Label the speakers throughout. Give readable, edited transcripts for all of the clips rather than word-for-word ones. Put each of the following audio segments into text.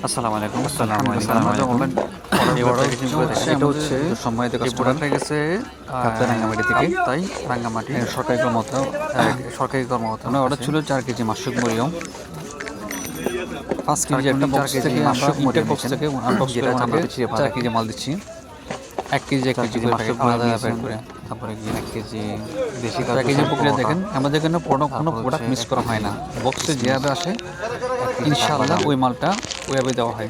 Speaker 1: আসসালামু আলাইকুম।
Speaker 2: আমাদের অনলাইন
Speaker 1: প্যাকেজিং করে থাকি। এটা হচ্ছে
Speaker 2: সময় থেকে
Speaker 1: এই প্রোডাক্টটা গেছে
Speaker 2: কাপ্তাই রাঙ্গামাটি থেকে
Speaker 1: কাপ্তাই রাঙ্গামাটি
Speaker 2: সরকারি কর্মকর্তা
Speaker 1: সরকারি কর্মকর্তা
Speaker 2: মানে অর্ডার ছিল 4 কেজি মাশরুক মরিয়ম 5 কেজি একটা বক্স থেকে আমরা ইন্টার বক্স থেকে আনবক্স করে
Speaker 1: যেটা আমরা
Speaker 2: ওনাকে
Speaker 1: পিছিয়ে
Speaker 2: 4 কেজি মাল দিচ্ছি 1 কেজি 1 কেজি করে
Speaker 1: মাশরুক
Speaker 2: আলাদা আলাদা
Speaker 1: দিয়েছেন।
Speaker 2: প্যাক করে
Speaker 1: তারপরে গিয়ে 1 কেজি দেশি কাজু
Speaker 2: প্যাকেজিং প্রক্রিয়া দেখেন আমাদের এখানে কোনো
Speaker 1: তারপর
Speaker 2: প্রোডাক্ট
Speaker 1: হচ্ছে
Speaker 2: মিস করা হয় না বক্সে যেভাবে আসে
Speaker 1: 1 কেজি
Speaker 2: ইনশাআল্লাহ
Speaker 1: কাঠবাদাম।
Speaker 2: ওই মালটা ওইভাবে দেওয়া হয়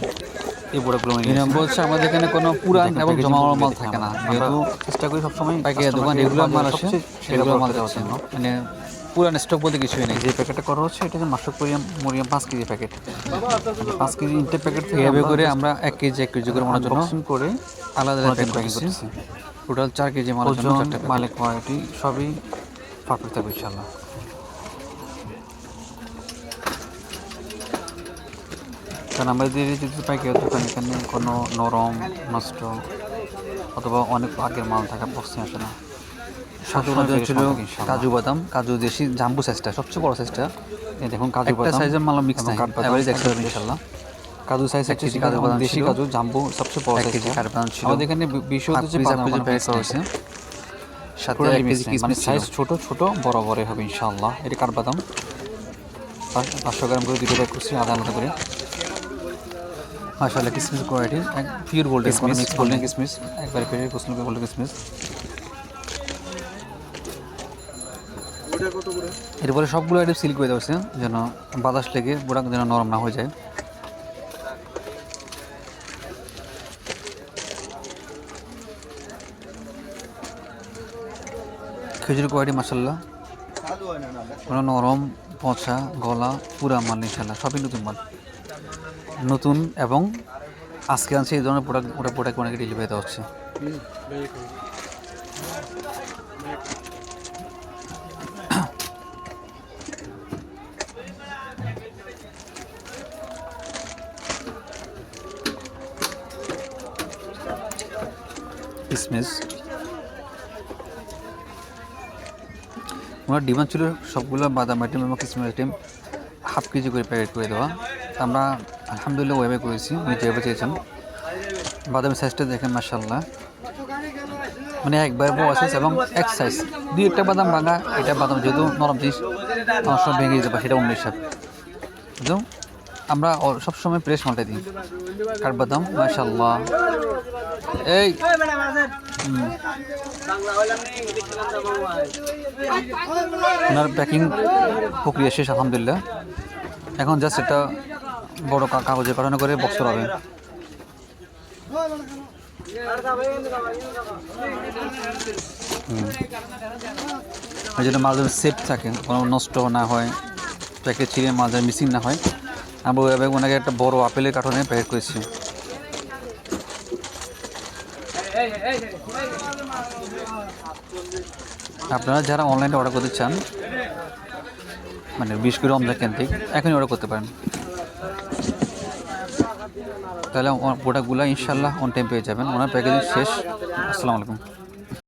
Speaker 1: এই প্রোডাক্টগুলো
Speaker 2: দুই নম্বর হচ্ছে আমাদের এখানে কোনো পুরান এবং জমা মাল থাকে না যেহেতু
Speaker 1: চেষ্টা করি সবসময়
Speaker 2: পাইকারি দোকান রেগুলার মাল আসে
Speaker 1: সেটা
Speaker 2: রেগুলার মাল
Speaker 1: দেওয়ার
Speaker 2: যাচ্ছে
Speaker 1: জন্য।
Speaker 2: মানে পুরান স্টক বলতে কিছুই নেই
Speaker 1: যে প্যাকেটটা করা হচ্ছে এটা হচ্ছে মাশরুক মরিয়াম 5 KG packet. 5 KG intake packet থেকে
Speaker 2: এইভাবে করে আমরা 1 কেজি 1 কেজি করে মালের জন্য
Speaker 1: আনবক্সিং করে
Speaker 2: আলাদা আলাদা প্যাক
Speaker 1: প্যাকিং
Speaker 2: করতেছি
Speaker 1: করতেছি।
Speaker 2: টোটাল 4 কেজি মালের জন্য
Speaker 1: ওজন
Speaker 2: 4টা প্যাকেট
Speaker 1: মালের কোয়ালিটি সবই পারফেক্ট থাকবে ইনশাআল্লাহ। কারণ আমাদের যদি পাইকারি দোকান এখানে কোনো নরম নষ্ট অথবা অনেক আগের মাল থাকা বক্সে আসে না।
Speaker 2: সাথে ছিল কাজু বাদাম কাজু দেশি জাম্বু সাইজটা সবচেয়ে বড় সাইজটা
Speaker 1: এই দেখুন কাজু
Speaker 2: একটা
Speaker 1: বাদাম
Speaker 2: সাইজের মাল মিক্স নাই
Speaker 1: কাঠবাদাম
Speaker 2: এভারেজ একশো ইনশাল্লাহ
Speaker 1: কাজু সাইজ
Speaker 2: 1 কেজি কাজু বাদাম
Speaker 1: দেশি
Speaker 2: ছিল,
Speaker 1: কাজু জাম্বো সবচেয়ে বড়
Speaker 2: 1 কেজি
Speaker 1: সাইজ
Speaker 2: কাঠবাদাম ছিল
Speaker 1: আমাদের এখানে বিষয় হচ্ছে যে বাদাম
Speaker 2: কেজি প্যাক
Speaker 1: করা
Speaker 2: হয়েছে সাথে
Speaker 1: টোটালি
Speaker 2: 1 কেজি
Speaker 1: মানে
Speaker 2: কিশমিশ ছিল
Speaker 1: সাইজ ছোট ছোট বড় বড় হবে ইনশাআল্লাহ। এটা কাঠবাদাম 500 গ্রাম করে দুটো প্যাক করছি আধা আলাদা করে।
Speaker 2: মাশাআল্লাহ কিশমিশ কোয়ালিটি পিওর গোল্ডেন
Speaker 1: কিশমিশ
Speaker 2: মিক্স
Speaker 1: গোল্ডেন
Speaker 2: গোল্ডেন
Speaker 1: কিশমিশ একবারে পেরে গোসল গোল্ডেন কিশমিশ।
Speaker 2: এরপরে সবগুলো আইটেম সিল করে দেওয়া হয়েছে যেন বাতাস লেগে প্রোডাক্ট যেন নরম না হয়ে যায়। খেজুর কোয়ালিটি মাশাআল্লাহ কোনো নরম পচা গলা পুরা মাল ইনশাআল্লাহ সবই নতুন মাল নতুন এবং আজকে আনছে এই ধরনের প্রোডাক্ট অনেকে ডেলিভারি দেওয়া হচ্ছে। কিশমিশ ওনার ডিমান্ড ছিল সবগুলো বাদাম আইটেম এবং কিশমিশ আইটেম হাফ কেজি করে প্যাকেট করে দেওয়া আমরা আলহামদুলিল্লাহ ওয়েবে করেছি উনি যেভাবে চেয়েছেন। বাদামের সাইজটা দেখেন মাশাআল্লাহ মানে একবার বড় সাইজ এবং এক সাইজ দুই একটা বাদাম ভাঙা এটা বাদাম যেহেতু নরম জিনিস আমার সব ভেঙে যেতে পারে সেটা অন্য হিসাব কিন্তু আমরা সবসময় ফ্রেশ মালটা দিই কাঠবাদাম মাশাআল্লাহ এই ওনার প্যাকিং প্রক্রিয়া শেষ আলহামদুলিল্লাহ এখন জাস্ট এটা বড় কাগজে কাটানো করে বক্স করাবে। এই জন্য মাল যেন সেফ থাকে কোনো নষ্ট না হয় প্যাকেট ছিঁড়ে মাল যেন মিসিং না হয় আমরা ওইভাবে ওনাকে একটা বড় আপেলের কার্টনে প্যাকেট করেছি। আপনারা যারা অনলাইনে অর্ডার করতে চান মানে বিশেষ করে রমজান কেন্দ্রিক এখনই অর্ডার করতে পারেন তাহলে প্রোডাক্টগুলো ইনশাআল্লাহ অন টাইম পেয়ে যাবেন। ওনার প্যাকেজিং শেষ। আসসালামু আলাইকুম।